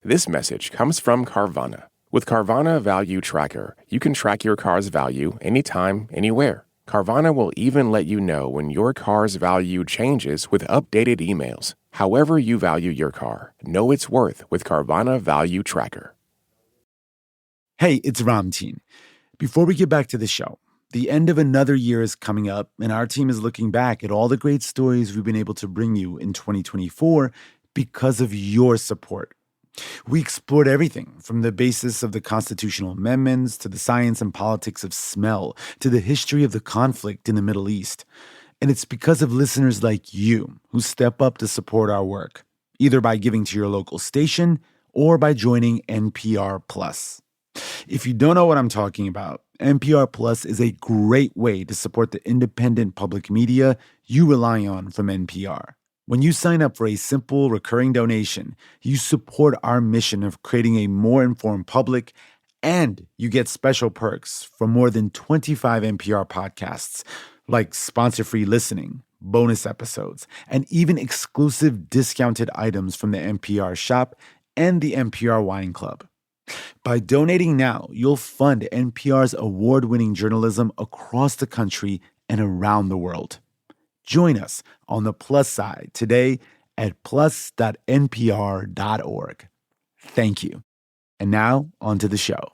This message comes from Carvana. With Carvana Value Tracker, you can track your car's value anytime, anywhere. Carvana will even let you know when your car's value changes with updated emails. However you value your car, know its worth with Carvana Value Tracker. Hey, it's Ramteen. Before we get back to the show, the end of another year is coming up, and our team is looking back at all the great stories we've been able to bring you in 2024 because of your support. We explored everything from the basis of the constitutional amendments to the science and politics of smell to the history of the conflict in the Middle East. And it's because of listeners like you who step up to support our work, either by giving to your local station or by joining NPR Plus. If you don't know what I'm talking about, NPR Plus is a great way to support the independent public media you rely on from NPR. When you sign up for a simple recurring donation, you support our mission of creating a more informed public, and you get special perks from more than 25 NPR podcasts, like sponsor-free listening, bonus episodes, and even exclusive discounted items from the NPR shop and the NPR Wine Club. By donating now, you'll fund NPR's award-winning journalism across the country and around the world. Join us on the plus side today at plus.npr.org. Thank you. And now, on to the show.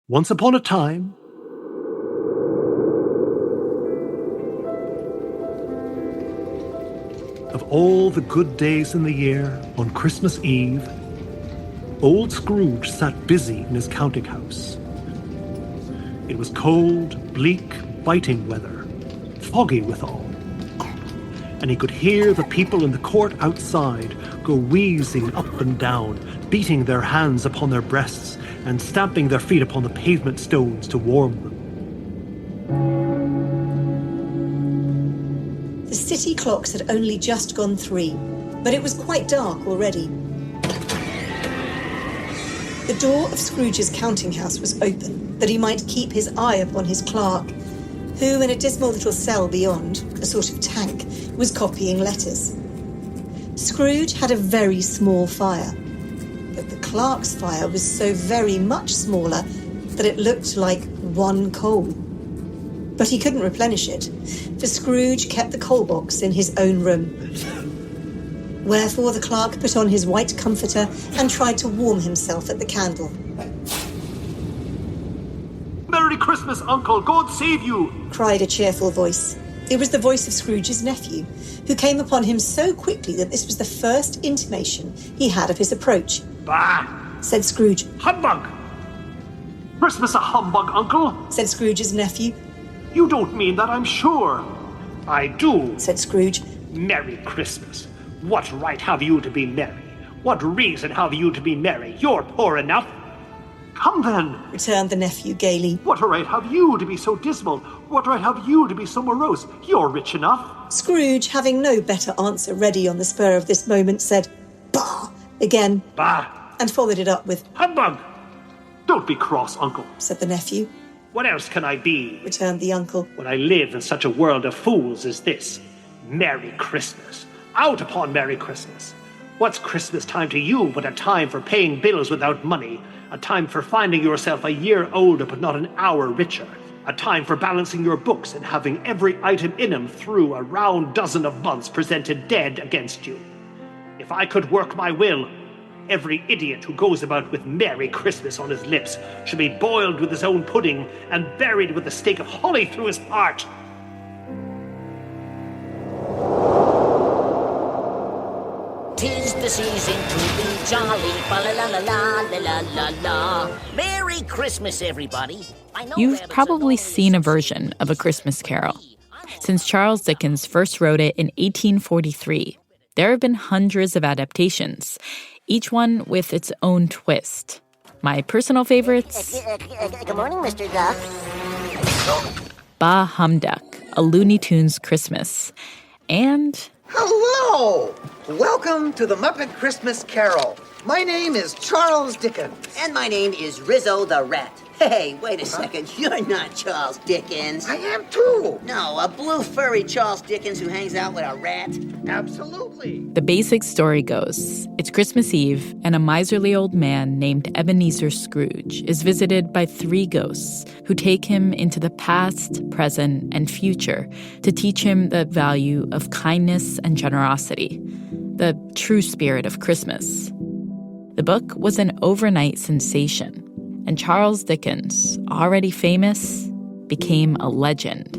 Once upon a time, of all the good days in the year, on Christmas Eve, old Scrooge sat busy in his counting house. It was cold, bleak, biting weather, foggy withal, and he could hear the people in the court outside go wheezing up and down, beating their hands upon their breasts and stamping their feet upon the pavement stones to warm them. The city clocks had only just gone 3, but it was quite dark already. The door of Scrooge's counting house was open, that he might keep his eye upon his clerk, who, in a dismal little cell beyond, a sort of tank, was copying letters. Scrooge had a very small fire, but the clerk's fire was so very much smaller that it looked like one coal. But he couldn't replenish it, for Scrooge kept the coal box in his own room. Wherefore the clerk put on his white comforter and tried to warm himself at the candle. "Merry Christmas, Uncle! God save you!" cried a cheerful voice. It was the voice of Scrooge's nephew, who came upon him so quickly that this was the first intimation he had of his approach. "Bah!" said Scrooge. "Humbug! Christmas a humbug, Uncle?" said Scrooge's nephew. "You don't mean that, I'm sure." "I do," said Scrooge. "Merry Christmas. What right have you to be merry? What reason have you to be merry? You're poor enough." "Come then," returned the nephew gaily. "What right have you to be so dismal? What right have you to be so morose? You're rich enough." Scrooge, having no better answer ready on the spur of this moment, said, "Bah!" again. "Bah!" and followed it up with, "Humbug! Don't be cross, Uncle," said the nephew. "What else can I be?" returned the uncle. "When I live in such a world of fools as this. Merry Christmas. Out upon Merry Christmas. What's Christmas time to you but a time for paying bills without money, a time for finding yourself a year older but not an hour richer, a time for balancing your books and having every item in them through a round dozen of months presented dead against you. If I could work my will, every idiot who goes about with Merry Christmas on his lips should be boiled with his own pudding and buried with a stake of holly through his heart." "'Tis the season to be jolly, fa-la-la-la-la-la-la-la. Merry Christmas, everybody." You've probably seen a version of A Christmas Carol. Since Charles Dickens first wrote it in 1843, there have been hundreds of adaptations, each one with its own twist. My personal favorites? Good morning, Mr. Duck. Bah Humduck, A Looney Tunes Christmas, and... Hello! Welcome to the Muppet Christmas Carol. My name is Charles Dickens. And my name is Rizzo the Rat. Hey, wait a second. You're not Charles Dickens. I am too. No, a blue furry Charles Dickens who hangs out with a rat. Absolutely. The basic story goes, it's Christmas Eve, and a miserly old man named Ebenezer Scrooge is visited by 3 ghosts who take him into the past, present, and future to teach him the value of kindness and generosity, the true spirit of Christmas. The book was an overnight sensation, and Charles Dickens, already famous, became a legend.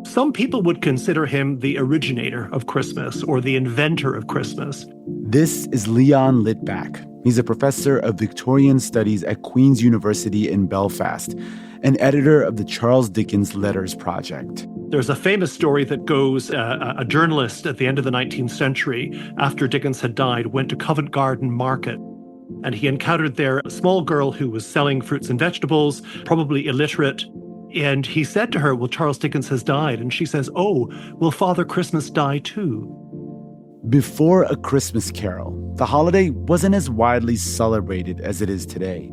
Some people would consider him the originator of Christmas or the inventor of Christmas. This is Leon Litvak. He's a professor of Victorian Studies at Queen's University in Belfast, and editor of the Charles Dickens Letters Project. There's a famous story that goes, a journalist at the end of the 19th century, after Dickens had died, went to Covent Garden Market. And he encountered there a small girl who was selling fruits and vegetables, probably illiterate. And he said to her, well, Charles Dickens has died. And she says, oh, will Father Christmas die too? Before A Christmas Carol, the holiday wasn't as widely celebrated as it is today.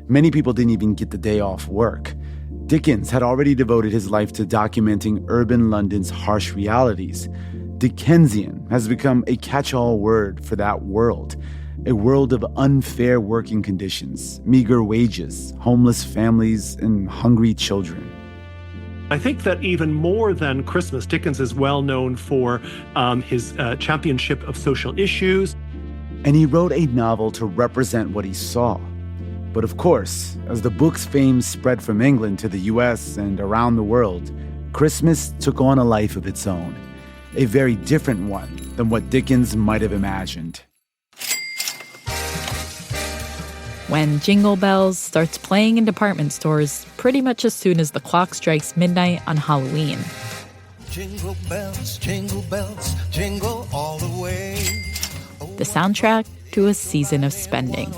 Many people didn't even get the day off work. Dickens had already devoted his life to documenting urban London's harsh realities. Dickensian has become a catch-all word for that world. A world of unfair working conditions, meager wages, homeless families, and hungry children. I think that even more than Christmas, Dickens is well known for his championship of social issues. And he wrote a novel to represent what he saw. But of course, as the book's fame spread from England to the US and around the world, Christmas took on a life of its own. A very different one than what Dickens might have imagined. When Jingle Bells starts playing in department stores pretty much as soon as the clock strikes midnight on Halloween. Jingle bells, jingle all the way. The soundtrack to a season of spending.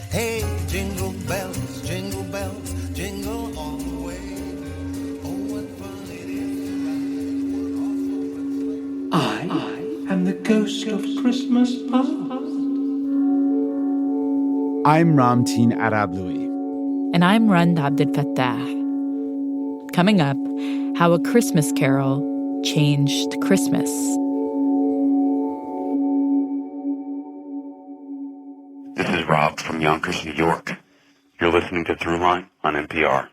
Hey, jingle bells, jingle all the way. Oh, what fun it is. I am the ghost of Christmas past. I'm Ramteen Arablouei. And I'm Rand Abdel Fattah. Coming up, how A Christmas Carol changed Christmas. This is Rob from Yonkers, New York. You're listening to Throughline on NPR.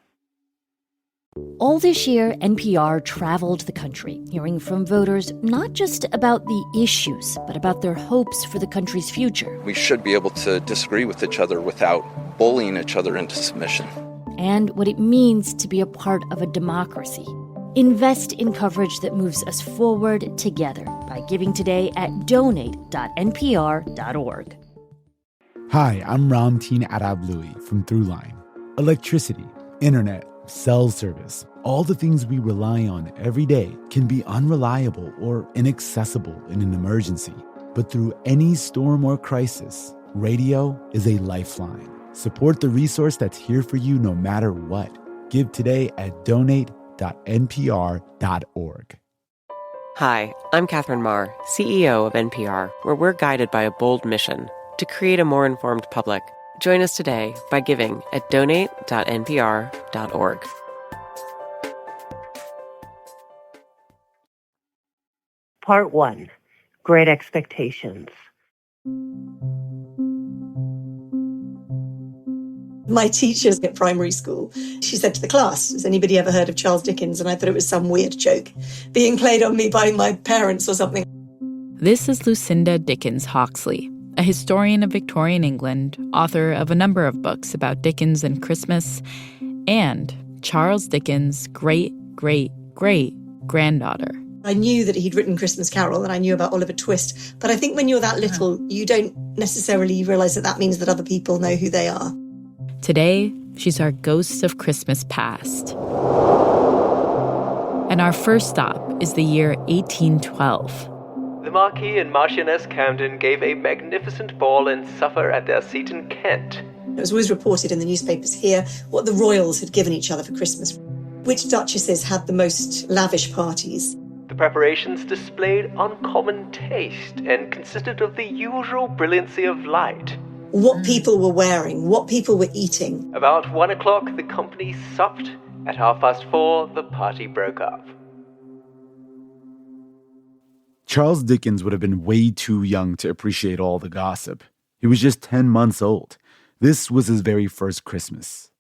All this year, NPR traveled the country, hearing from voters not just about the issues, but about their hopes for the country's future. We should be able to disagree with each other without bullying each other into submission. And what it means to be a part of a democracy. Invest in coverage that moves us forward together by giving today at donate.npr.org. Hi, I'm Ramteen Arablouei from Throughline. Electricity, internet, cell service, all the things we rely on every day can be unreliable or inaccessible in an emergency. But through any storm or crisis, radio is a lifeline. Support the resource that's here for you no matter what. Give today at donate.npr.org. Hi, I'm Catherine Marr, CEO of NPR, where we're guided by a bold mission to create a more informed public. Join us today by giving at donate.npr.org. Part 1, Great Expectations. My teachers at primary school, she said to the class, has anybody ever heard of Charles Dickens? And I thought it was some weird joke being played on me by my parents or something. This is Lucinda Dickens Hawksley, a historian of Victorian England, author of a number of books about Dickens and Christmas, and Charles Dickens' great-great-great-granddaughter. I knew that he'd written Christmas Carol and I knew about Oliver Twist, but I think when you're that little, you don't necessarily realize that that means that other people know who they are. Today, she's our ghost of Christmas past. And our first stop is the year 1812. The Marquis and Marchioness Camden gave a magnificent ball in Suffolk at their seat in Kent. It was always reported in the newspapers here what the royals had given each other for Christmas, which duchesses had the most lavish parties. The preparations displayed uncommon taste and consisted of the usual brilliancy of light. what people were wearing, what people were eating. About 1 o'clock, the company supped. At 4:30, the party broke up. Charles Dickens would have been way too young to appreciate all the gossip. He was just 10 months old. This was his very first Christmas.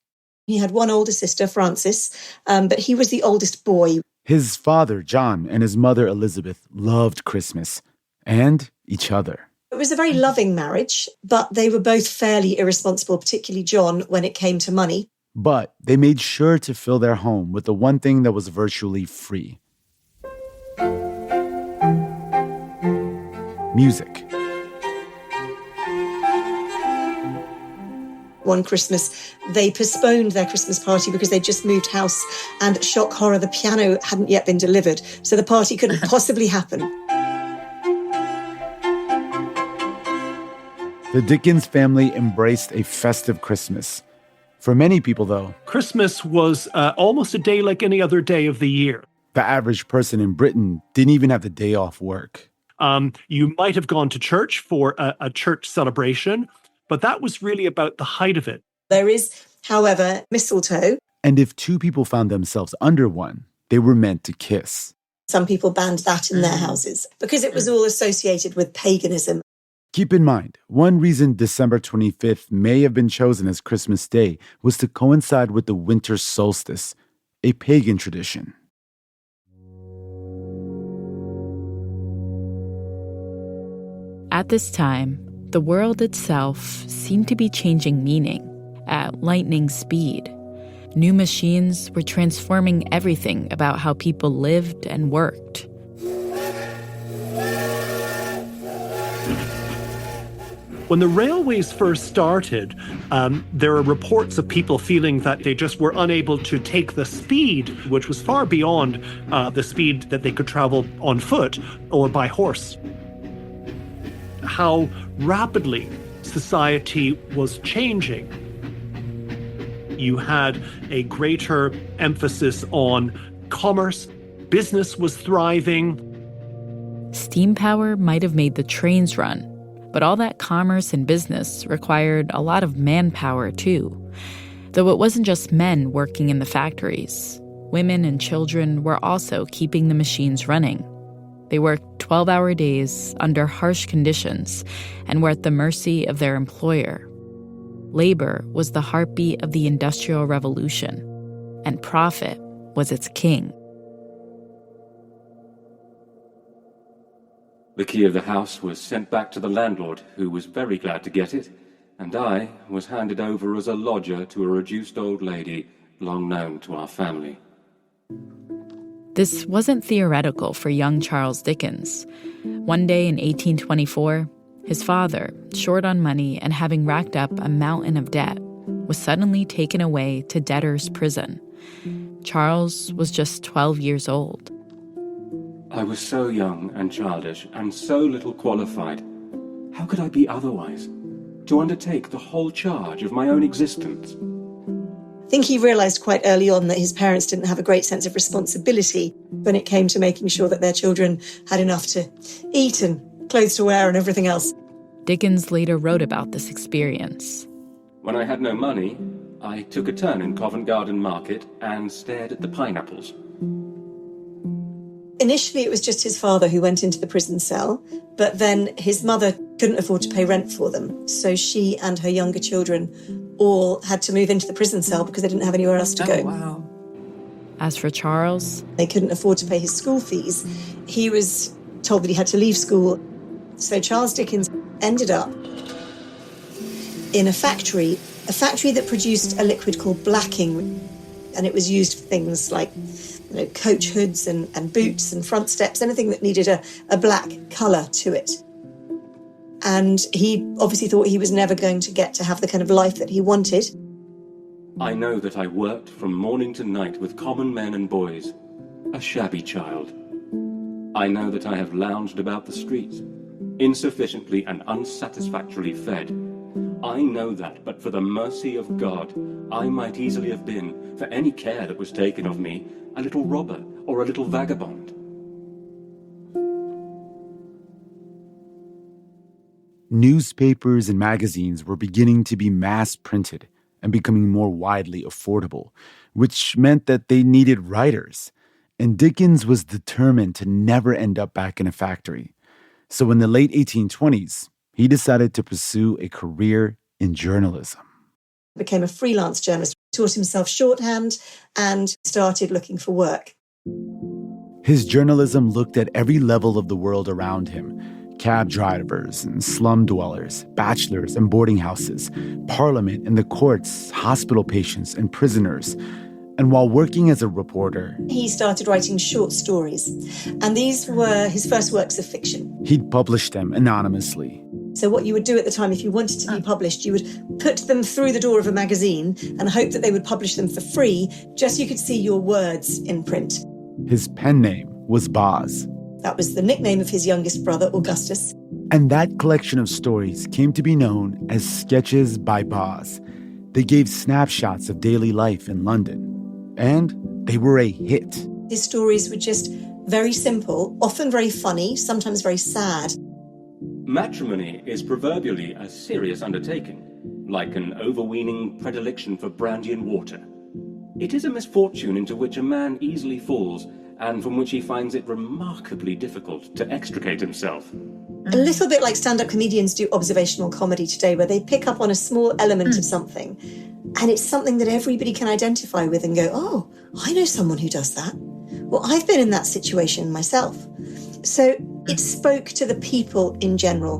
He had one older sister, Frances, but he was the oldest boy. His father, John, and his mother, Elizabeth, loved Christmas and each other. It was a very loving marriage, but they were both fairly irresponsible, particularly John, when it came to money. But they made sure to fill their home with the one thing that was virtually free: music. One Christmas, they postponed their Christmas party because they just moved house, and shock horror, the piano hadn't yet been delivered, so the party couldn't possibly happen. The Dickens family embraced a festive Christmas. For many people, though, Christmas was almost a day like any other day of the year. the average person in Britain didn't even have the day off work. You might have gone to church for a church celebration, but that was really about the height of it. There is, however, mistletoe. And if two people found themselves under one, they were meant to kiss. Some people banned that in their houses because it was all associated with paganism. Keep in mind, one reason December 25th may have been chosen as Christmas Day was to coincide with the winter solstice, a pagan tradition. At this time, the world itself seemed to be changing meaning at lightning speed. New machines were transforming everything about how people lived and worked. When the railways first started, there are reports of people feeling that they just were unable to take the speed, which was far beyond the speed that they could travel on foot or by horse. How rapidly society was changing. You had a greater emphasis on commerce. Business was thriving. Steam power might have made the trains run, but all that commerce and business required a lot of manpower, too. Though it wasn't just men working in the factories. Women and children were also keeping the machines running. They worked 12-hour days under harsh conditions and were at the mercy of their employer. Labor was the heartbeat of the Industrial Revolution, and profit was its king. The key of the house was sent back to the landlord, who was very glad to get it, and I was handed over as a lodger to a reduced old lady long known to our family. This wasn't theoretical for young Charles Dickens. One day in 1824, his father, short on money and having racked up a mountain of debt, was suddenly taken away to debtor's prison. Charles was just 12 years old. I was so young and childish and so little qualified. How could I be otherwise? To undertake the whole charge of my own existence? I think he realised quite early on that his parents didn't have a great sense of responsibility when it came to making sure that their children had enough to eat and clothes to wear and everything else. Dickens later wrote about this experience. When I had no money, I took a turn in Covent Garden Market and stared at the pineapples. Initially, it was just his father who went into the prison cell, but then his mother couldn't afford to pay rent for them. So she and her younger children all had to move into the prison cell because they didn't have anywhere else to go. Wow. As for Charles, they couldn't afford to pay his school fees. He was told that he had to leave school. So Charles Dickens ended up in a factory that produced a liquid called blacking, and it was used for things like coach hoods and boots and front steps, anything that needed a black colour to it. And he obviously thought he was never going to get to have the kind of life that he wanted. I know that I worked from morning to night with common men and boys, a shabby child. I know that I have lounged about the streets, insufficiently and unsatisfactorily fed. I know that, but for the mercy of God, I might easily have been, for any care that was taken of me, a little robber or a little vagabond. Newspapers and magazines were beginning to be mass-printed and becoming more widely affordable, which meant that they needed writers. And Dickens was determined to never end up back in a factory. So in the late 1820s, he decided to pursue a career in journalism. Became a freelance journalist, taught himself shorthand, and started looking for work. His journalism looked at every level of the world around him: cab drivers and slum dwellers, bachelors and boarding houses, parliament and the courts, hospital patients and prisoners. And while working as a reporter, he started writing short stories, and these were his first works of fiction. He'd publish them anonymously. So what you would do at the time, if you wanted to be published, you would put them through the door of a magazine and hope that they would publish them for free, just so you could see your words in print. His pen name was Boz. That was the nickname of his youngest brother, Augustus. And that collection of stories came to be known as Sketches by Boz. They gave snapshots of daily life in London. And they were a hit. His stories were just very simple, often very funny, sometimes very sad. Matrimony is proverbially a serious undertaking, like an overweening predilection for brandy and water. It is a misfortune into which a man easily falls, and from which he finds it remarkably difficult to extricate himself. A little bit like stand-up comedians do observational comedy today, where they pick up on a small element of something, and it's something that everybody can identify with and go, oh, I know someone who does that. Well, I've been in that situation myself. So it spoke to the people in general.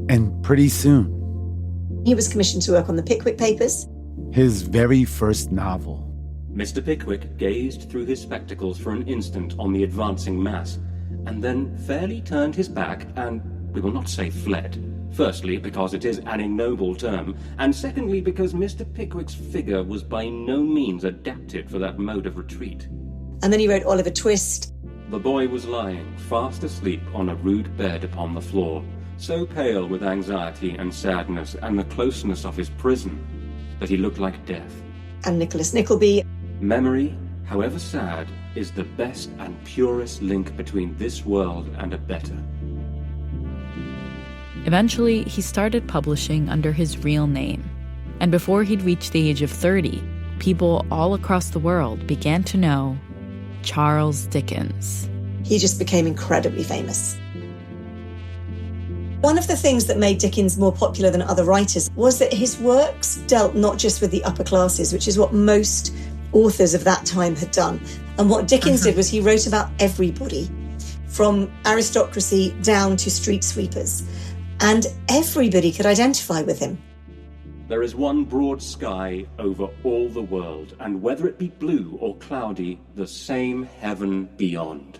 And pretty soon, he was commissioned to work on the Pickwick Papers. His very first novel. Mr. Pickwick gazed through his spectacles for an instant on the advancing mass, and then fairly turned his back and, we will not say fled. Firstly, because it is an ignoble term, and secondly, because Mr. Pickwick's figure was by no means adapted for that mode of retreat. And then he wrote Oliver Twist. The boy was lying fast asleep on a rude bed upon the floor, so pale with anxiety and sadness and the closeness of his prison that he looked like death. And Nicholas Nickleby. Memory, however sad, is the best and purest link between this world and a better. Eventually, he started publishing under his real name. And before he'd reached the age of 30, people all across the world began to know Charles Dickens. He just became incredibly famous. One of the things that made Dickens more popular than other writers was that his works dealt not just with the upper classes, which is what most authors of that time had done. And what Dickens did was he wrote about everybody, from aristocracy down to street sweepers. And everybody could identify with him. There is one broad sky over all the world, and whether it be blue or cloudy, the same heaven beyond.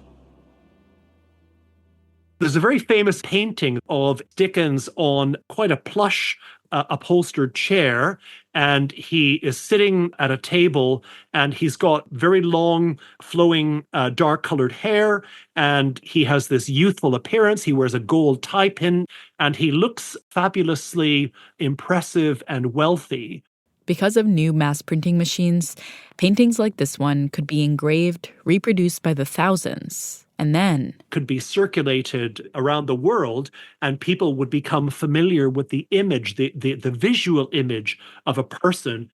There's a very famous painting of Dickens on quite a plush upholstered chair, and he is sitting at a table, and he's got very long, flowing, dark-colored hair, and he has this youthful appearance. He wears a gold tie pin, and he looks fabulously impressive and wealthy. Because of new mass printing machines, paintings like this one could be engraved, reproduced by the thousands, and then could be circulated around the world, and people would become familiar with the image, the visual image of a person.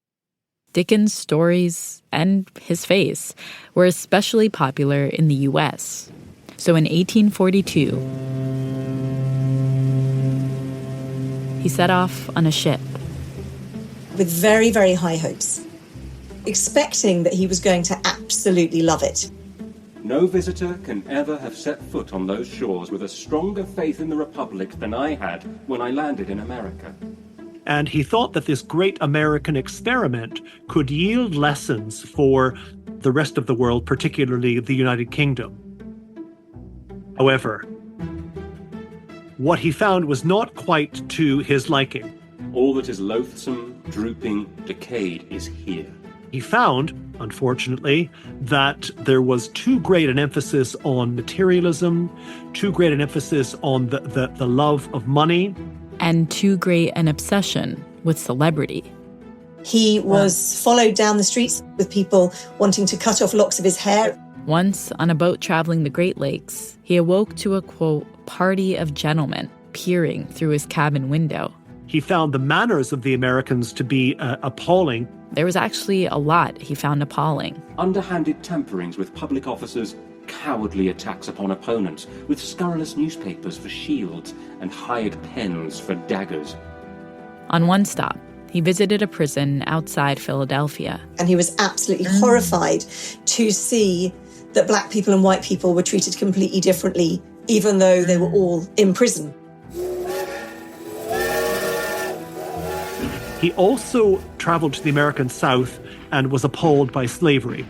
Dickens' stories and his face were especially popular in the U.S. So in 1842, he set off on a ship. With very, very high hopes, expecting that he was going to absolutely love it. No visitor can ever have set foot on those shores with a stronger faith in the Republic than I had when I landed in America. And he thought that this great American experiment could yield lessons for the rest of the world, particularly the United Kingdom. However, what he found was not quite to his liking. All that is loathsome, drooping, decayed is here. He found, unfortunately, that there was too great an emphasis on materialism, too great an emphasis on the love of money. And too great an obsession with celebrity. He was followed down the streets with people wanting to cut off locks of his hair. Once, on a boat traveling the Great Lakes, he awoke to a, quote, party of gentlemen peering through his cabin window. He found the manners of the Americans to be appalling. There was actually a lot he found appalling. Underhanded tamperings with public officers, cowardly attacks upon opponents, with scurrilous newspapers for shields and hired pens for daggers. On one stop, he visited a prison outside Philadelphia. And he was absolutely horrified to see that black people and white people were treated completely differently, even though they were all in prison. He also traveled to the American South and was appalled by slavery.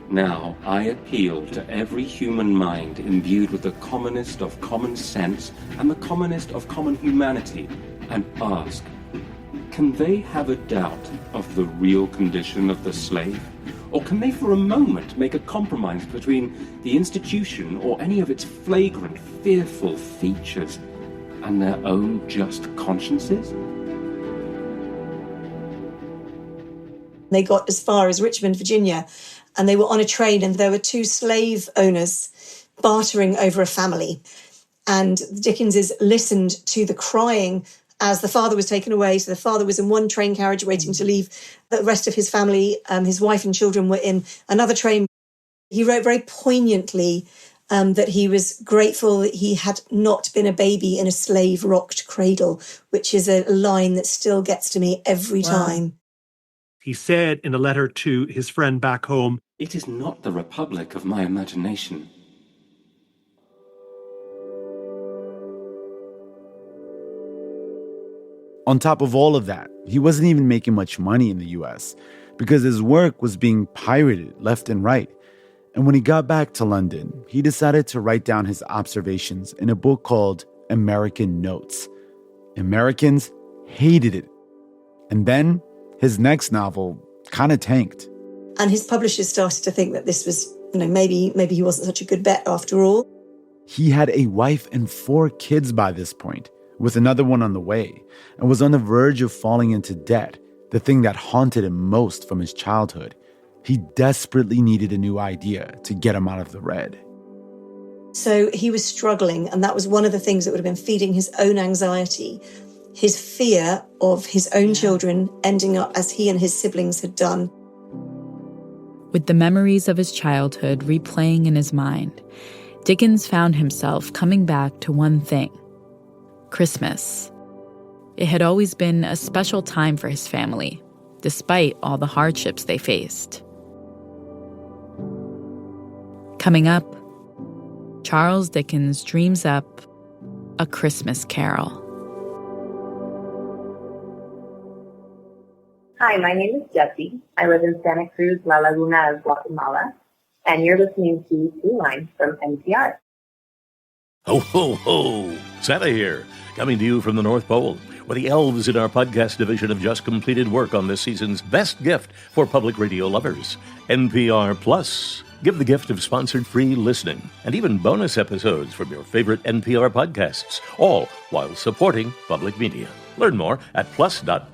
Now I appeal to every human mind imbued with the commonest of common sense and the commonest of common humanity, and ask, can they have a doubt of the real condition of the slave? Or can they for a moment make a compromise between the institution or any of its flagrant, fearful features and their own just consciences? They got as far as Richmond, Virginia, and they were on a train, and there were two slave owners bartering over a family. And the Dickenses listened to the crying as the father was taken away. So the father was in one train carriage waiting to leave. The rest of his family, his wife and children, were in another train. He wrote very poignantly that he was grateful that he had not been a baby in a slave-rocked cradle, which is a line that still gets to me every time. He said in a letter to his friend back home, "It is not the republic of my imagination." On top of all of that, he wasn't even making much money in the US because his work was being pirated left and right. And when he got back to London, he decided to write down his observations in a book called American Notes. Americans hated it. And then his next novel kind of tanked. And his publishers started to think that this was, maybe he wasn't such a good bet after all. He had a wife and 4 kids by this point, with another one on the way, and was on the verge of falling into debt, the thing that haunted him most from his childhood. He desperately needed a new idea to get him out of the red. So he was struggling, and that was one of the things that would have been feeding his own anxiety, his fear of his own children ending up as he and his siblings had done. With the memories of his childhood replaying in his mind, Dickens found himself coming back to one thing: Christmas. It had always been a special time for his family, despite all the hardships they faced. Coming up, Charles Dickens dreams up A Christmas Carol. Hi, my name is Jessie. I live in Santa Cruz, La Laguna, Guatemala, and you're listening to Throughline from NPR. Ho, ho, ho! Santa here, coming to you from the North Pole, where the elves in our podcast division have just completed work on this season's best gift for public radio lovers, NPR Plus. Give the gift of sponsored free listening and even bonus episodes from your favorite NPR podcasts, all while supporting public media. Learn more at plus.npr.org.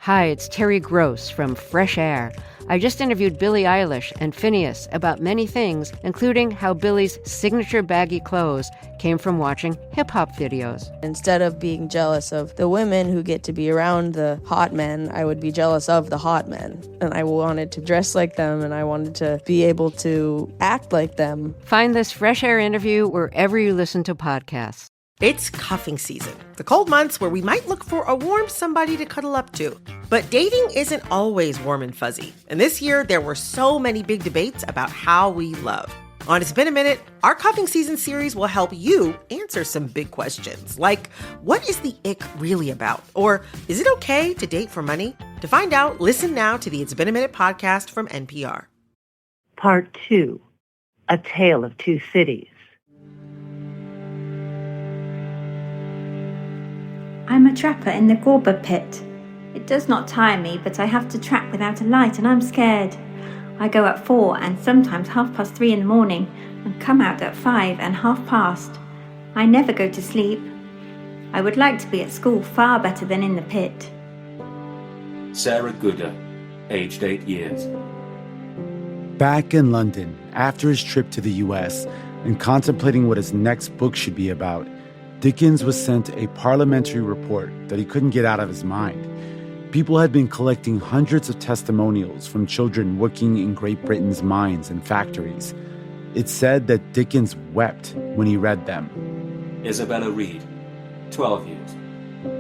Hi, it's Terry Gross from Fresh Air. I just interviewed Billie Eilish and Phineas about many things, including how Billie's signature baggy clothes came from watching hip-hop videos. Instead of being jealous of the women who get to be around the hot men, I would be jealous of the hot men. And I wanted to dress like them, and I wanted to be able to act like them. Find this Fresh Air interview wherever you listen to podcasts. It's cuffing season, the cold months where we might look for a warm somebody to cuddle up to. But dating isn't always warm and fuzzy. And this year, there were so many big debates about how we love. On It's Been a Minute, our cuffing season series will help you answer some big questions, like, what is the ick really about? Or, is it okay to date for money? To find out, listen now to the It's Been a Minute podcast from NPR. Part 2, A Tale of Two Cities. I'm a trapper in the Gorba pit. It does not tire me, but I have to trap without a light and I'm scared. I go at 4 and sometimes 3:30 in the morning and come out at 5 and past. I never go to sleep. I would like to be at school far better than in the pit. Sarah Gooder, aged 8 years. Back in London, after his trip to the US, And contemplating what his next book should be about, Dickens was sent a parliamentary report that he couldn't get out of his mind. People had been collecting hundreds of testimonials from children working in Great Britain's mines and factories. It said that Dickens wept when he read them. Isabella Reed, 12 years.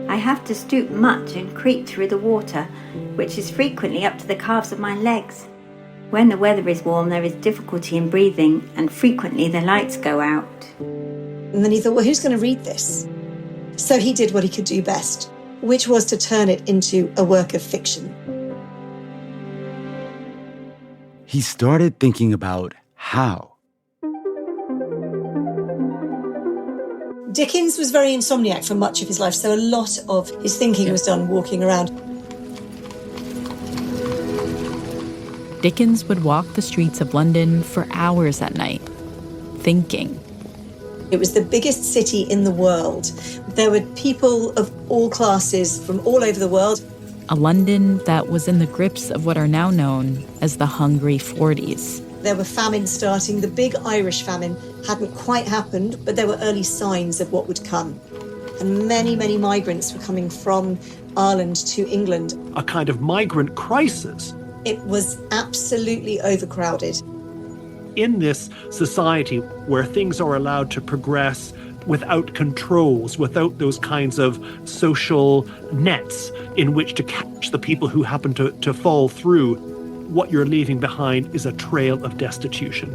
I have to stoop much and creep through the water, which is frequently up to the calves of my legs. When the weather is warm, there is difficulty in breathing, and frequently the lights go out. And then he thought, well, who's going to read this? So he did what he could do best, which was to turn it into a work of fiction. He started thinking about how. Dickens was very insomniac for much of his life, so a lot of his thinking was done walking around. Dickens would walk the streets of London for hours at night, thinking. It was the biggest city in the world. There were people of all classes from all over the world. A London that was in the grips of what are now known as the Hungry 40s. There were famines starting. The big Irish famine hadn't quite happened, but there were early signs of what would come. And many, many migrants were coming from Ireland to England. A kind of migrant crisis. It was absolutely overcrowded. In this society where things are allowed to progress without controls, without those kinds of social nets in which to catch the people who happen to fall through, what you're leaving behind is a trail of destitution.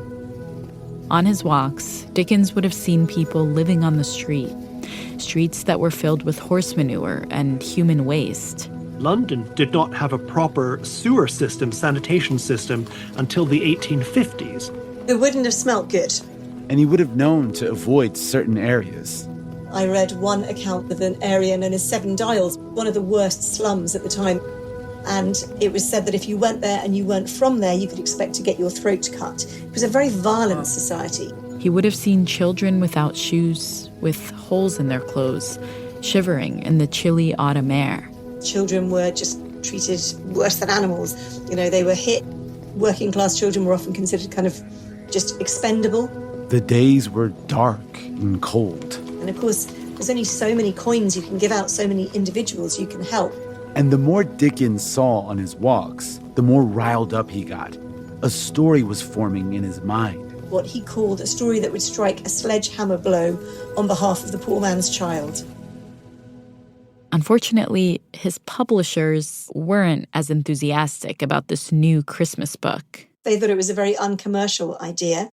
On his walks, Dickens would have seen people living on the streets that were filled with horse manure and human waste. London did not have a proper sewer system, sanitation system, until the 1850s. It wouldn't have smelt good. And he would have known to avoid certain areas. I read one account of an area known as Seven Dials, one of the worst slums at the time. And it was said that if you went there and you weren't from there, you could expect to get your throat cut. It was a very violent society. He would have seen children without shoes, with holes in their clothes, shivering in the chilly autumn air. Children were just treated worse than animals. You know, they were hit. Working class children were often considered kind of just expendable. The days were dark and cold. And of course, there's only so many coins you can give out, so many individuals you can help. And the more Dickens saw on his walks, the more riled up he got. A story was forming in his mind. What he called a story that would strike a sledgehammer blow on behalf of the poor man's child. Unfortunately, his publishers weren't as enthusiastic about this new Christmas book. They thought it was a very uncommercial idea.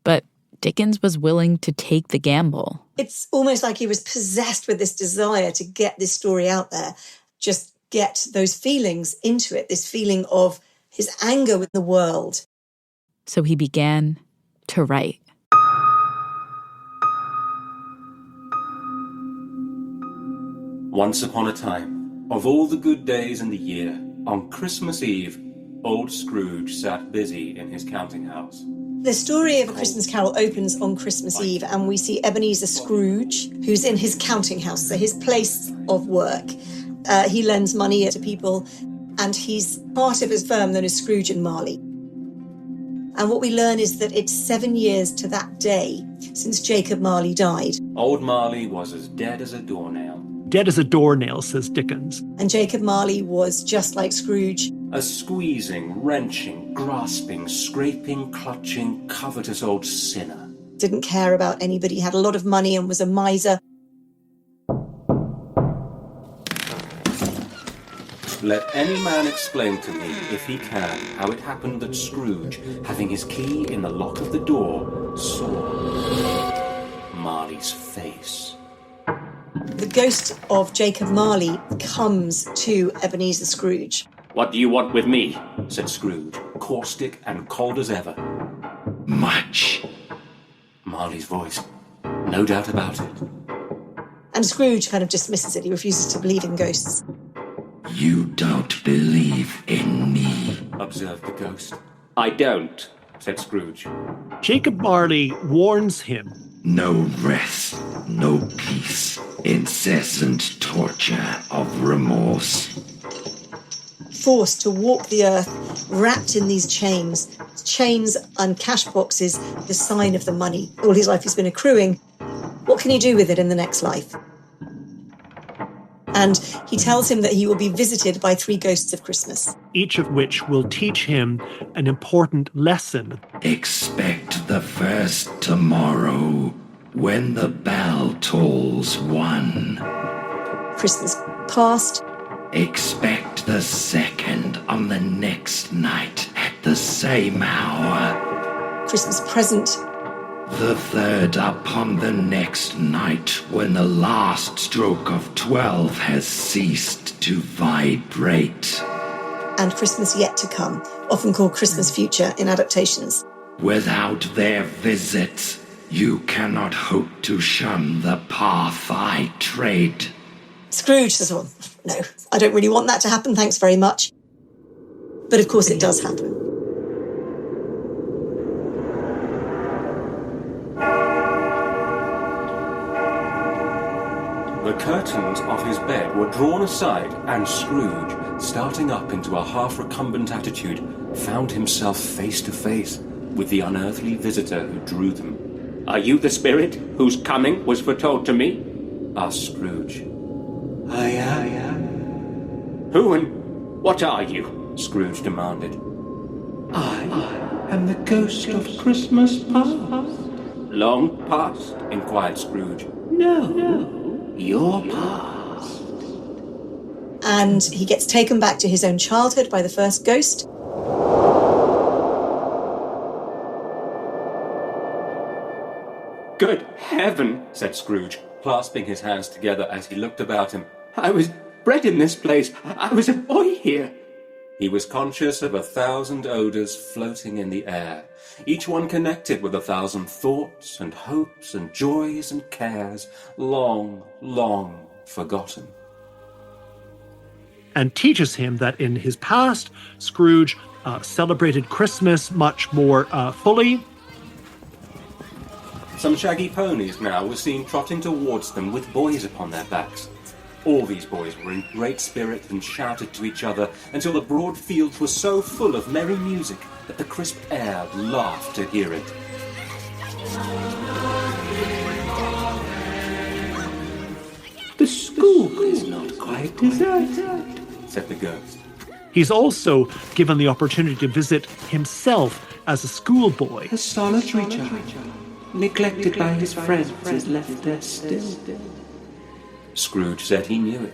But Dickens was willing to take the gamble. It's almost like he was possessed with this desire to get this story out there. Just get those feelings into it, this feeling of his anger with the world. So he began to write. Once upon a time, of all the good days in the year, on Christmas Eve, old Scrooge sat busy in his counting house. The story of A Christmas Carol opens on Christmas Eve, and we see Ebenezer Scrooge, who's in his counting house, so his place of work. He lends money to people, and he's part of his firm known as Scrooge and Marley. And what we learn is that it's 7 years to that day since Jacob Marley died. Old Marley was as dead as a doornail. Dead as a doornail, says Dickens. And Jacob Marley was just like Scrooge. A squeezing, wrenching, grasping, scraping, clutching, covetous old sinner. Didn't care about anybody, had a lot of money and was a miser. Let any man explain to me, if he can, how it happened that Scrooge, having his key in the lock of the door, saw Marley's face. The ghost of Jacob Marley comes to Ebenezer Scrooge. What do you want with me? Said Scrooge, caustic and cold as ever. Much. Marley's voice, no doubt about it. And Scrooge kind of dismisses it. He refuses to believe in ghosts. You don't believe in me, observed the ghost. I don't, said Scrooge. Jacob Marley warns him. No rest, no peace, incessant torture of remorse. Forced to walk the earth, wrapped in these chains, chains and cash boxes, the sign of the money. All his life he's been accruing. What can he do with it in the next life? And he tells him that he will be visited by 3 ghosts of Christmas. Each of which will teach him an important lesson. Expect the first tomorrow when the bell tolls 1. Christmas past. Expect the second on the next night at the same hour. Christmas present. The third upon the next night when the last stroke of 12 has ceased to vibrate. And Christmas yet to come, often called Christmas future in adaptations. Without their visits, you cannot hope to shun the path I tread. Scrooge says, oh, no, I don't really want that to happen, thanks very much. But of course it does happen. The curtains of his bed were drawn aside, and Scrooge, starting up into a half-recumbent attitude, found himself face to face with the unearthly visitor who drew them. "Are you the spirit whose coming was foretold to me?" asked Scrooge. I am. "Who and what are you?" Scrooge demanded. I am the ghost of Christmas past. "Long past?" inquired Scrooge. No. Your past. And he gets taken back to his own childhood by the first ghost. "Good heaven," said Scrooge, clasping his hands together as he looked about him. "I was bred in this place. I was a boy here." He was conscious of 1,000 odours floating in the air, each one connected with 1,000 thoughts and hopes and joys and cares, long, long forgotten. And teaches him that in his past, Scrooge celebrated Christmas much more fully. Some shaggy ponies now were seen trotting towards them with boys upon their backs. All these boys were in great spirit and shouted to each other until the broad fields were so full of merry music that the crisp air laughed to hear it. The school is not quite deserted, said the ghost. He's also given the opportunity to visit himself as a schoolboy. A solitary child, neglected by his friends, is left there still. Scrooge said he knew it.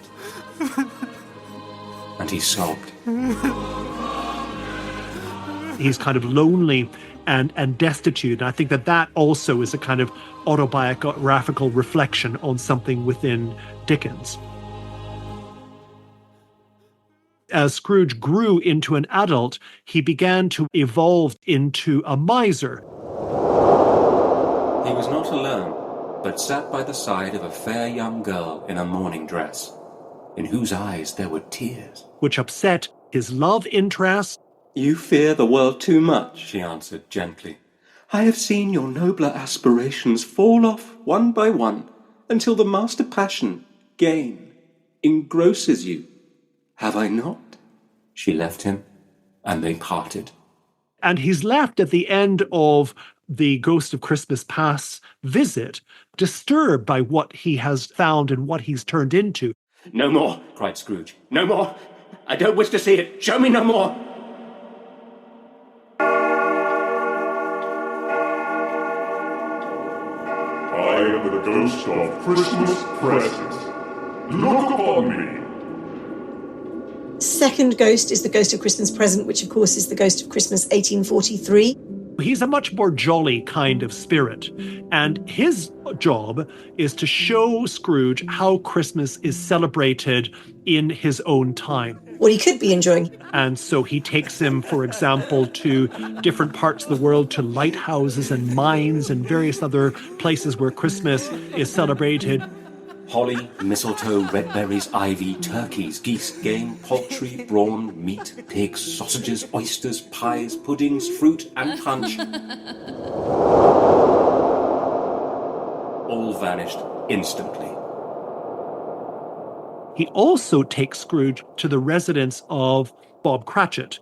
And he sobbed. He's kind of lonely and destitute. And I think that also is a kind of autobiographical reflection on something within Dickens. As Scrooge grew into an adult, he began to evolve into a miser. He was not alone, but sat by the side of a fair young girl in a mourning dress, in whose eyes there were tears. Which upset his love interest. "You fear the world too much," she answered gently. "I have seen your nobler aspirations fall off one by one until the master passion, gain, engrosses you. Have I not?" She left him, and they parted. And he's left at the end of the Ghost of Christmas Past visit, disturbed by what he has found and what he's turned into. "No more," cried Scrooge. "No more. I don't wish to see it. Show me no more." I am the ghost of Christmas present. Look upon me. Second ghost is the Ghost of Christmas Present, which of course is the Ghost of Christmas 1843. He's a much more jolly kind of spirit, and his job is to show Scrooge how Christmas is celebrated in his own time. What he could be enjoying. And so he takes him, for example, to different parts of the world, to lighthouses and mines and various other places where Christmas is celebrated. Holly, mistletoe, red berries, ivy, turkeys, geese, game, poultry, brawn, meat, pigs, sausages, oysters, pies, puddings, fruit, and punch. All vanished instantly. He also takes Scrooge to the residence of Bob Cratchit,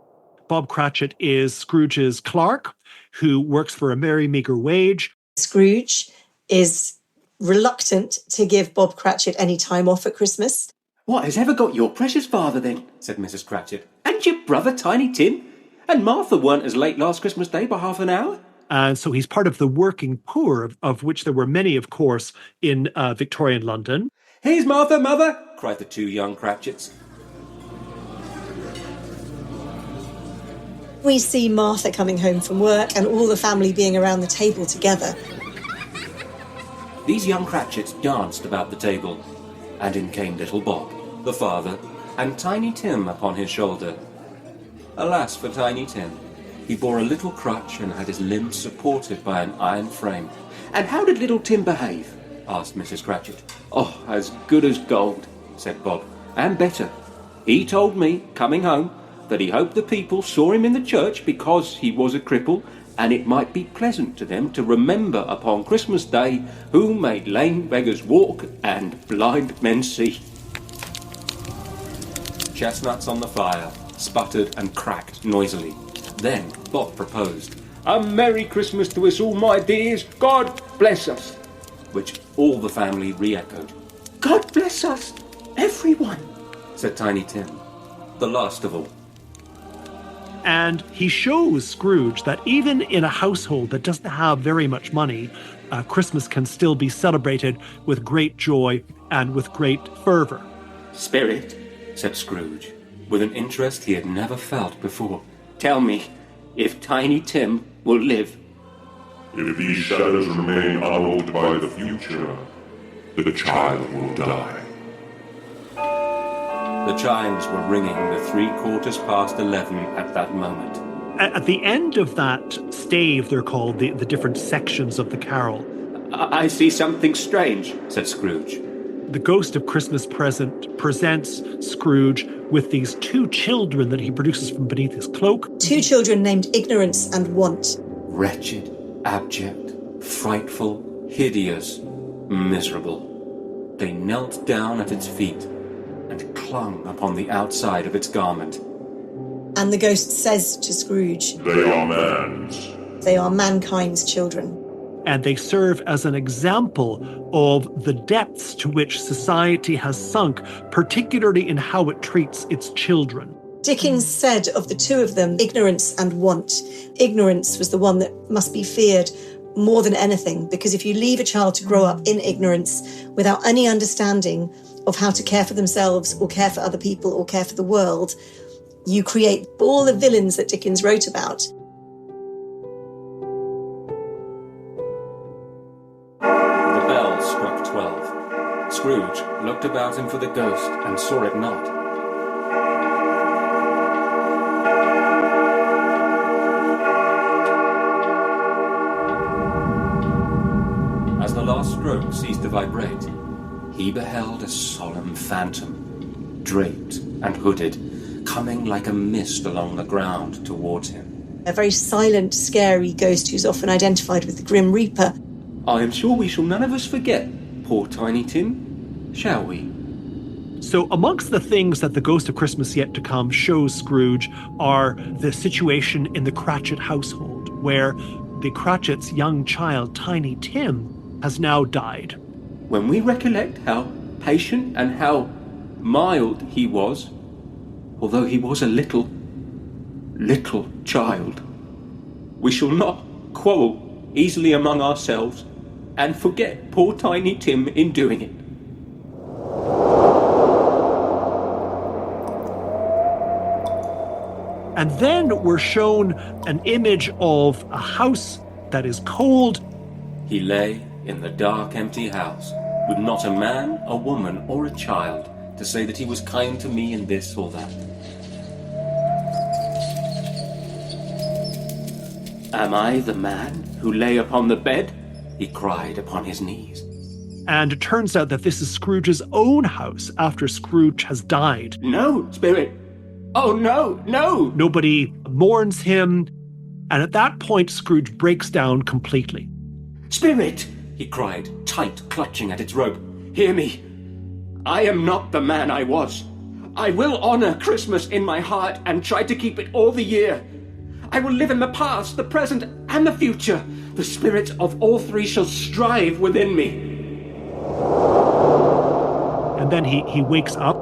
Bob Cratchit is Scrooge's clerk, who works for a very meagre wage. Scrooge is reluctant to give Bob Cratchit any time off at Christmas. What has ever got your precious father then? Said Mrs. Cratchit. And your brother Tiny Tim? And Martha weren't as late last Christmas Day by half an hour? And so he's part of the working poor, of which there were many, of course, in Victorian London. Here's Martha, mother, cried the two young Cratchits. We see Martha coming home from work and all the family being around the table together. These young Cratchits danced about the table, and in came little Bob, the father, and Tiny Tim upon his shoulder. Alas for Tiny Tim. He bore a little crutch and had his limbs supported by an iron frame. And how did little Tim behave? Asked Mrs. Cratchit. Oh, as good as gold, said Bob, and better. He told me, coming home, that he hoped the people saw him in the church because he was a cripple, and it might be pleasant to them to remember upon Christmas Day who made lame beggars walk and blind men see. Chestnuts on the fire sputtered and cracked noisily. Then Bob proposed, "A Merry Christmas to us all, my dears. God bless us." Which all the family re-echoed. "God bless us, everyone," said Tiny Tim, the last of all. And he shows Scrooge that even in a household that doesn't have very much money, Christmas can still be celebrated with great joy and with great fervour. "Spirit," said Scrooge, with an interest he had never felt before, "tell me if Tiny Tim will live." If these shadows remain unaltered by the future, the child will die. The chimes were ringing the 11:15 at that moment. At the end of that stave, they're called, the different sections of the carol. I see something strange, said Scrooge. The Ghost of Christmas Present presents Scrooge with these two children that he produces from beneath his cloak. Two children named Ignorance and Want. Wretched, abject, frightful, hideous, miserable. They knelt down at its feet and clung upon the outside of its garment. And the ghost says to Scrooge, "They are man's. They are mankind's children." And they serve as an example of the depths to which society has sunk, particularly in how it treats its children. Dickens said of the two of them, Ignorance and Want. Ignorance was the one that must be feared more than anything, because if you leave a child to grow up in ignorance without any understanding of how to care for themselves or care for other people or care for the world, you create all the villains that Dickens wrote about. The bell struck 12. Scrooge looked about him for the ghost and saw it not. As the last stroke ceased to vibrate, he beheld a solemn phantom, draped and hooded, coming like a mist along the ground towards him. A very silent, scary ghost who's often identified with the Grim Reaper. I am sure we shall none of us forget poor Tiny Tim, shall we? So amongst the things that the Ghost of Christmas Yet to Come shows Scrooge are the situation in the Cratchit household, where the Cratchit's young child, Tiny Tim, has now died. When we recollect how patient and how mild he was, although he was a little child, we shall not quarrel easily among ourselves and forget poor Tiny Tim in doing it. And then we're shown an image of a house that is cold. He lay in the dark, empty house, with not a man, a woman, or a child to say that he was kind to me in this or that. Am I the man who lay upon the bed? He cried upon his knees. And it turns out that this is Scrooge's own house after Scrooge has died. No, Spirit. Oh, no, no. Nobody mourns him. And at that point, Scrooge breaks down completely. Spirit, he cried, tight clutching at its rope. Hear me. I am not the man I was. I will honor Christmas in my heart and try to keep it all the year. I will live in the past, the present, and the future. The spirit of all three shall strive within me. And then he wakes up,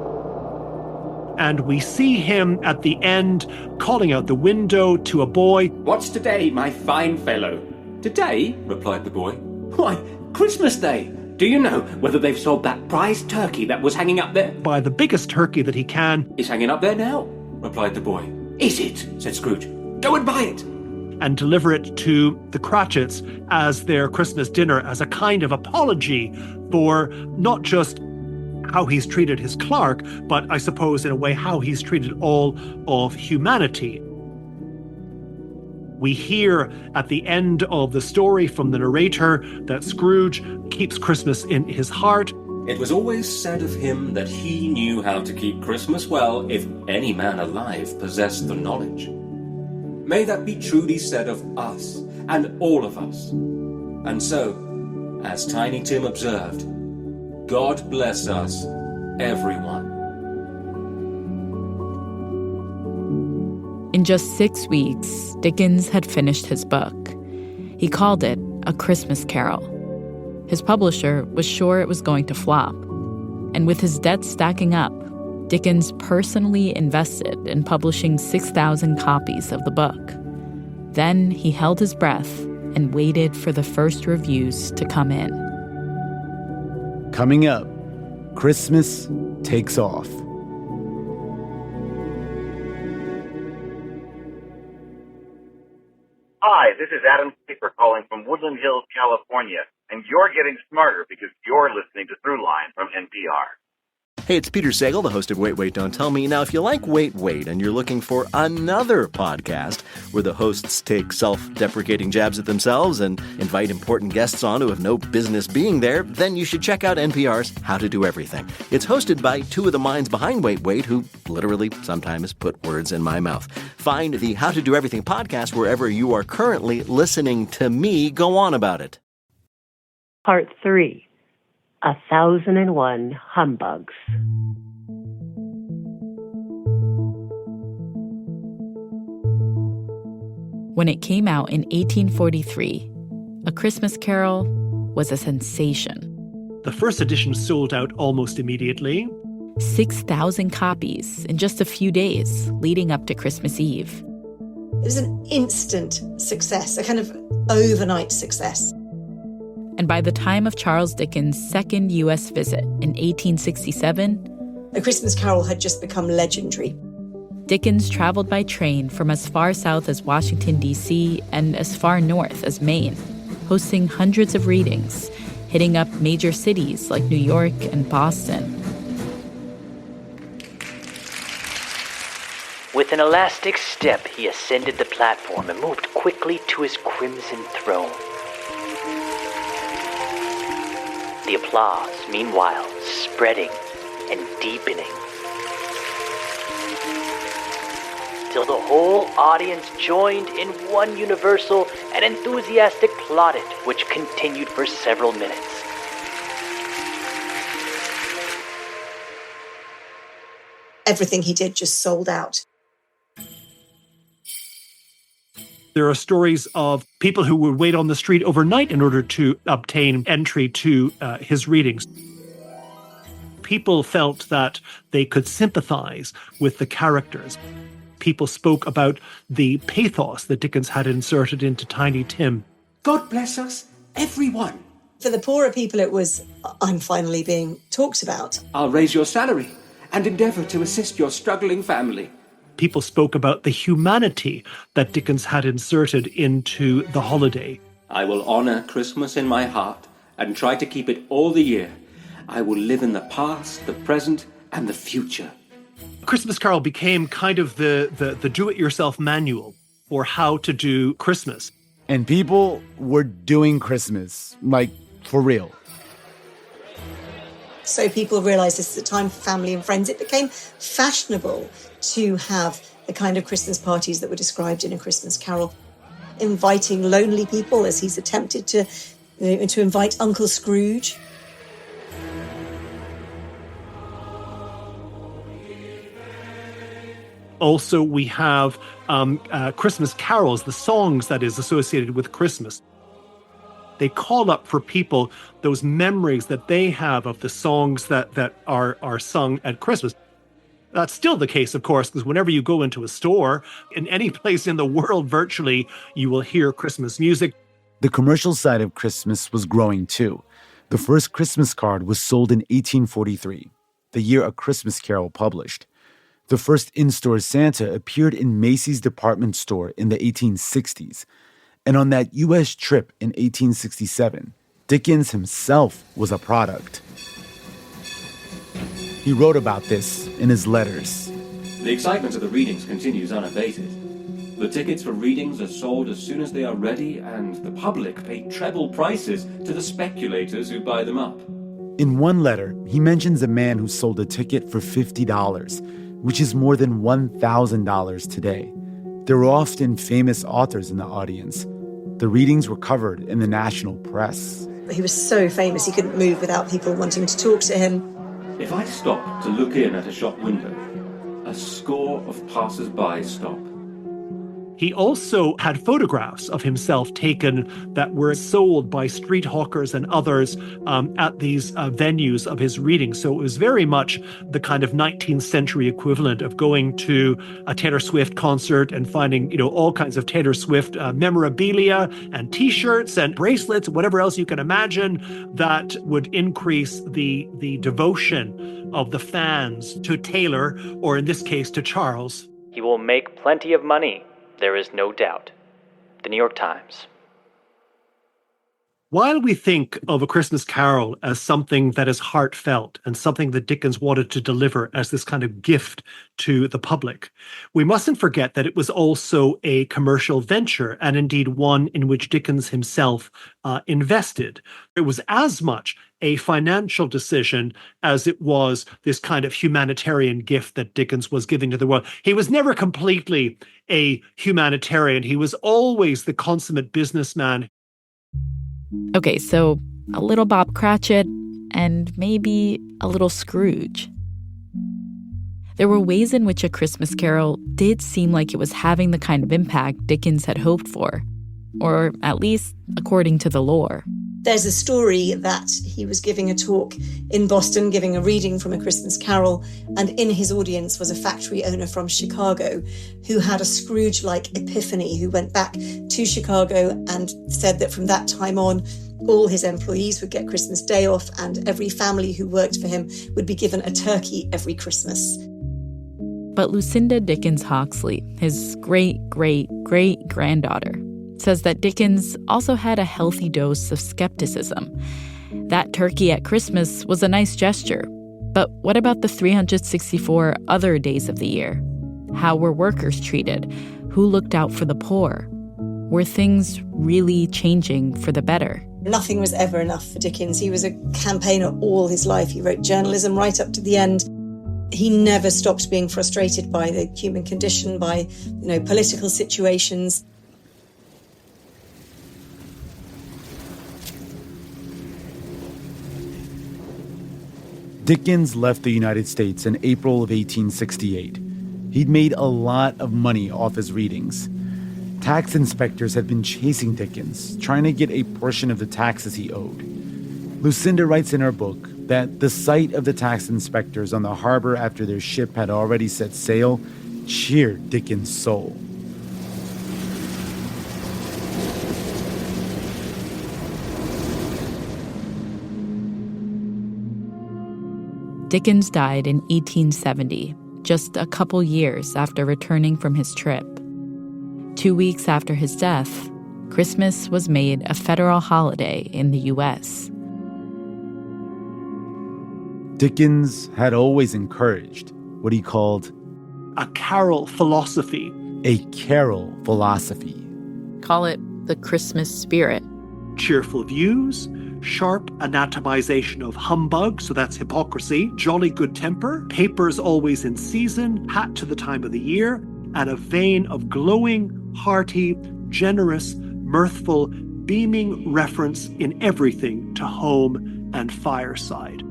and we see him at the end calling out the window to a boy. What's today, my fine fellow? Today, replied the boy. Why, Christmas Day. Do you know whether they've sold that prize turkey that was hanging up there? Buy the biggest turkey that he can. It's hanging up there now, replied the boy. Is it? Said Scrooge. Go and buy it. And deliver it to the Cratchits as their Christmas dinner, as a kind of apology for not just how he's treated his clerk, but I suppose in a way how he's treated all of humanity. We hear at the end of the story from the narrator that Scrooge keeps Christmas in his heart. It was always said of him that he knew how to keep Christmas well if any man alive possessed the knowledge. May that be truly said of us and all of us. And so, as Tiny Tim observed, God bless us, everyone. In just 6 weeks, Dickens had finished his book. He called it A Christmas Carol. His publisher was sure it was going to flop. And with his debt stacking up, Dickens personally invested in publishing 6,000 copies of the book. Then he held his breath and waited for the first reviews to come in. Coming up, Christmas takes off. Hi, this is Adam Schaefer calling from Woodland Hills, California, and you're getting smarter because you're listening to Throughline from NPR. Hey, it's Peter Sagal, the host of Wait, Wait, Don't Tell Me. Now, if you like Wait, Wait, and you're looking for another podcast where the hosts take self-deprecating jabs at themselves and invite important guests on who have no business being there, then you should check out NPR's How to Do Everything. It's hosted by two of the minds behind Wait, Wait, who literally sometimes put words in my mouth. Find the How to Do Everything podcast wherever you are currently listening to me go on about it. Part 3. 1001 Humbugs. When it came out in 1843, A Christmas Carol was a sensation. The first edition sold out almost immediately. 6,000 copies in just a few days leading up to Christmas Eve. It was an instant success, a kind of overnight success. And by the time of Charles Dickens' second U.S. visit in 1867, A Christmas Carol had just become legendary. Dickens traveled by train from as far south as Washington, D.C., and as far north as Maine, hosting hundreds of readings, hitting up major cities like New York and Boston. With an elastic step, he ascended the platform and moved quickly to his crimson throne. The applause, meanwhile, spreading and deepening, till the whole audience joined in one universal and enthusiastic plaudit, which continued for several minutes. Everything he did just sold out. There are stories of people who would wait on the street overnight in order to obtain entry to his readings. People felt that they could sympathize with the characters. People spoke about the pathos that Dickens had inserted into Tiny Tim. God bless us, everyone. For the poorer people, it was, I'm finally being talked about. I'll raise your salary and endeavor to assist your struggling family. People spoke about the humanity that Dickens had inserted into the holiday. I will honor Christmas in my heart and try to keep it all the year. I will live in the past, the present, and the future. Christmas Carol became kind of the do-it-yourself manual for how to do Christmas. And people were doing Christmas, like, for real. So people realised this is a time for family and friends. It became fashionable to have the kind of Christmas parties that were described in A Christmas Carol, inviting lonely people, as he's attempted to invite Uncle Scrooge. Also, we have Christmas carols, the songs that is associated with Christmas. They call up for people those memories that they have of the songs that are sung at Christmas. That's still the case, of course, because whenever you go into a store, in any place in the world virtually, you will hear Christmas music. The commercial side of Christmas was growing too. The first Christmas card was sold in 1843, the year A Christmas Carol published. The first in-store Santa appeared in Macy's department store in the 1860s. And on that U.S. trip in 1867, Dickens himself was a product. He wrote about this in his letters. The excitement of the readings continues unabated. The tickets for readings are sold as soon as they are ready, and the public pay treble prices to the speculators who buy them up. In one letter, he mentions a man who sold a ticket for $50, which is more than $1,000 today. There were often famous authors in the audience. The readings were covered in the national press. He was so famous he couldn't move without people wanting to talk to him. If I stop to look in at a shop window, a score of passers-by stop. He also had photographs of himself taken that were sold by street hawkers and others at these venues of his readings. So it was very much the kind of 19th century equivalent of going to a Taylor Swift concert and finding, all kinds of Taylor Swift memorabilia and T-shirts and bracelets, whatever else you can imagine that would increase the devotion of the fans to Taylor, or in this case, to Charles. He will make plenty of money. There is no doubt. The New York Times. While we think of A Christmas Carol as something that is heartfelt and something that Dickens wanted to deliver as this kind of gift to the public, we mustn't forget that it was also a commercial venture, and indeed one in which Dickens himself invested. It was as much a financial decision as it was this kind of humanitarian gift that Dickens was giving to the world. He was never completely a humanitarian. He was always the consummate businessman. Okay, so a little Bob Cratchit and maybe a little Scrooge. There were ways in which A Christmas Carol did seem like it was having the kind of impact Dickens had hoped for, or at least according to the lore. There's a story that he was giving a talk in Boston, giving a reading from A Christmas Carol, and in his audience was a factory owner from Chicago who had a Scrooge-like epiphany, who went back to Chicago and said that from that time on, all his employees would get Christmas Day off, and every family who worked for him would be given a turkey every Christmas. But Lucinda Dickens Hawksley, his great-great-great-granddaughter, says that Dickens also had a healthy dose of skepticism. That turkey at Christmas was a nice gesture, but what about the 364 other days of the year? How were workers treated? Who looked out for the poor? Were things really changing for the better? Nothing was ever enough for Dickens. He was a campaigner all his life. He wrote journalism right up to the end. He never stopped being frustrated by the human condition, by, political situations. Dickens left the United States in April of 1868. He'd made a lot of money off his readings. Tax inspectors had been chasing Dickens, trying to get a portion of the taxes he owed. Lucinda writes in her book that the sight of the tax inspectors on the harbor after their ship had already set sail cheered Dickens' soul. Dickens died in 1870, just a couple years after returning from his trip. 2 weeks after his death, Christmas was made a federal holiday in the U.S. Dickens had always encouraged what he called a carol philosophy. A carol philosophy. Call it the Christmas spirit. Cheerful views, sharp anatomization of humbug, so that's hypocrisy, jolly good temper, papers always in season, hat to the time of the year, and a vein of glowing, hearty, generous, mirthful, beaming reference in everything to home and fireside.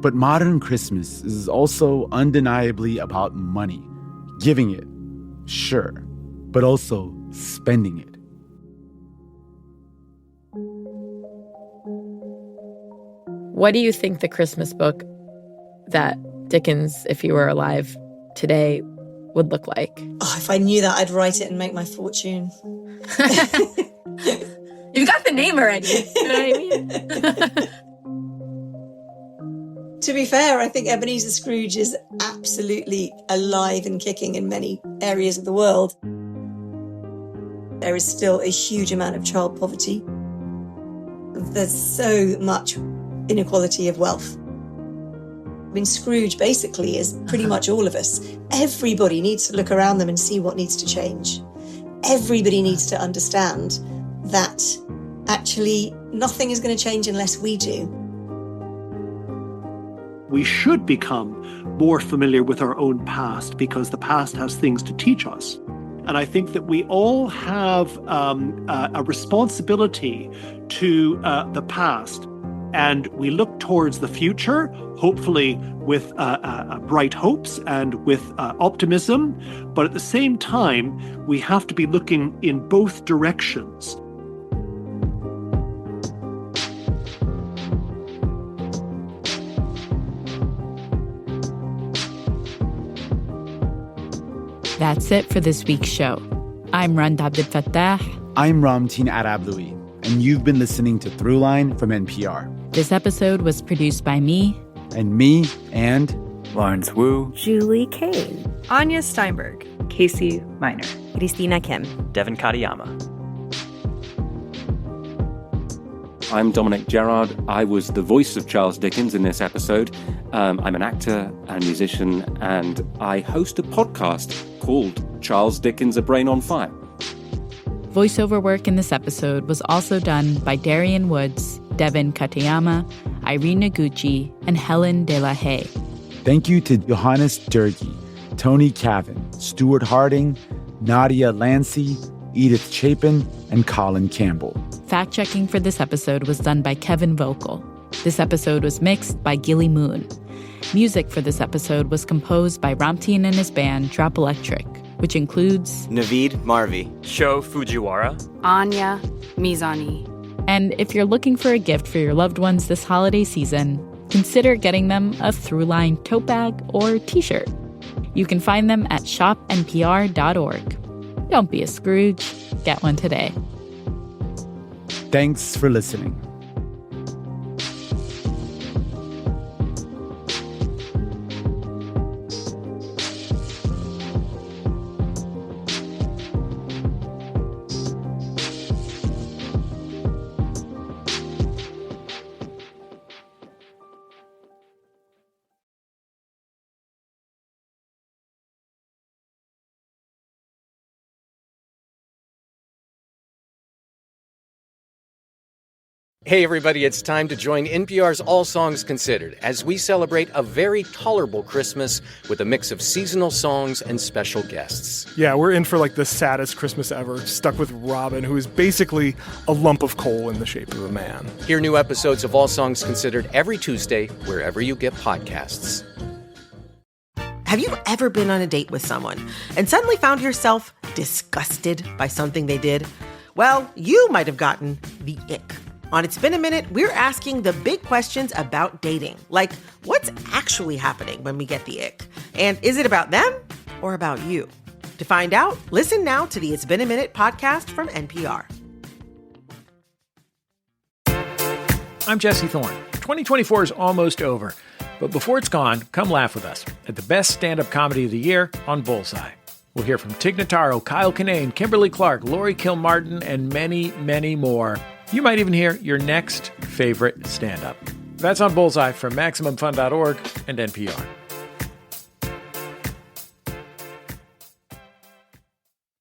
But modern Christmas is also undeniably about money. Giving it, sure, but also spending it. What do you think the Christmas book that Dickens, if he were alive today, would look like? Oh, if I knew that, I'd write it and make my fortune. You've got the name already. You know what I mean? To be fair, I think Ebenezer Scrooge is absolutely alive and kicking in many areas of the world. There is still a huge amount of child poverty. There's so much inequality of wealth. I mean, Scrooge basically is pretty much all of us. Everybody needs to look around them and see what needs to change. Everybody needs to understand that actually nothing is going to change unless we do. We should become more familiar with our own past because the past has things to teach us. And I think that we all have a responsibility to the past. And we look towards the future, hopefully with bright hopes and with optimism. But at the same time, we have to be looking in both directions. That's it for this week's show. I'm Rand Abdel Fattah. I'm Ramteen Arablouei, and you've been listening to Throughline from NPR. This episode was produced by me. And me, and Lawrence Wu, Julie Kane, Anya Steinberg, Casey Miner, Christina Kim, Devin Katayama. I'm Dominic Gerard. I was the voice of Charles Dickens in this episode. I'm an actor and musician, and I host a podcast called Charles Dickens, A Brain on Fire. Voiceover work in this episode was also done by Darian Woods, Devin Katayama, Irene Noguchi, and Helen De La Haye. Thank you to Johannes Durkee, Tony Cavan, Stuart Harding, Nadia Lancey, Edith Chapin, and Colin Campbell. Fact-checking for this episode was done by Kevin Vogel. This episode was mixed by Gilly Moon. Music for this episode was composed by Ramteen and his band Drop Electric, which includes Naveed Marvi, Sho Fujiwara, Anya Mizani. And if you're looking for a gift for your loved ones this holiday season, consider getting them a Throughline tote bag or t-shirt. You can find them at shopnpr.org. Don't be a Scrooge. Get one today. Thanks for listening. Hey everybody, it's time to join NPR's All Songs Considered as we celebrate a very tolerable Christmas with a mix of seasonal songs and special guests. Yeah, we're in for like the saddest Christmas ever, stuck with Robin, who is basically a lump of coal in the shape of a man. Hear new episodes of All Songs Considered every Tuesday, wherever you get podcasts. Have you ever been on a date with someone and suddenly found yourself disgusted by something they did? Well, you might have gotten the ick. On It's Been a Minute, we're asking the big questions about dating. Like, what's actually happening when we get the ick? And is it about them or about you? To find out, listen now to the It's Been a Minute podcast from NPR. I'm Jesse Thorne. 2024 is almost over. But before it's gone, come laugh with us at the best stand-up comedy of the year on Bullseye. We'll hear from Tig Notaro, Kyle Kinane, Kimberly Clark, Lori Kilmartin, and many, many more. You might even hear your next favorite stand-up. That's on Bullseye from MaximumFun.org and NPR.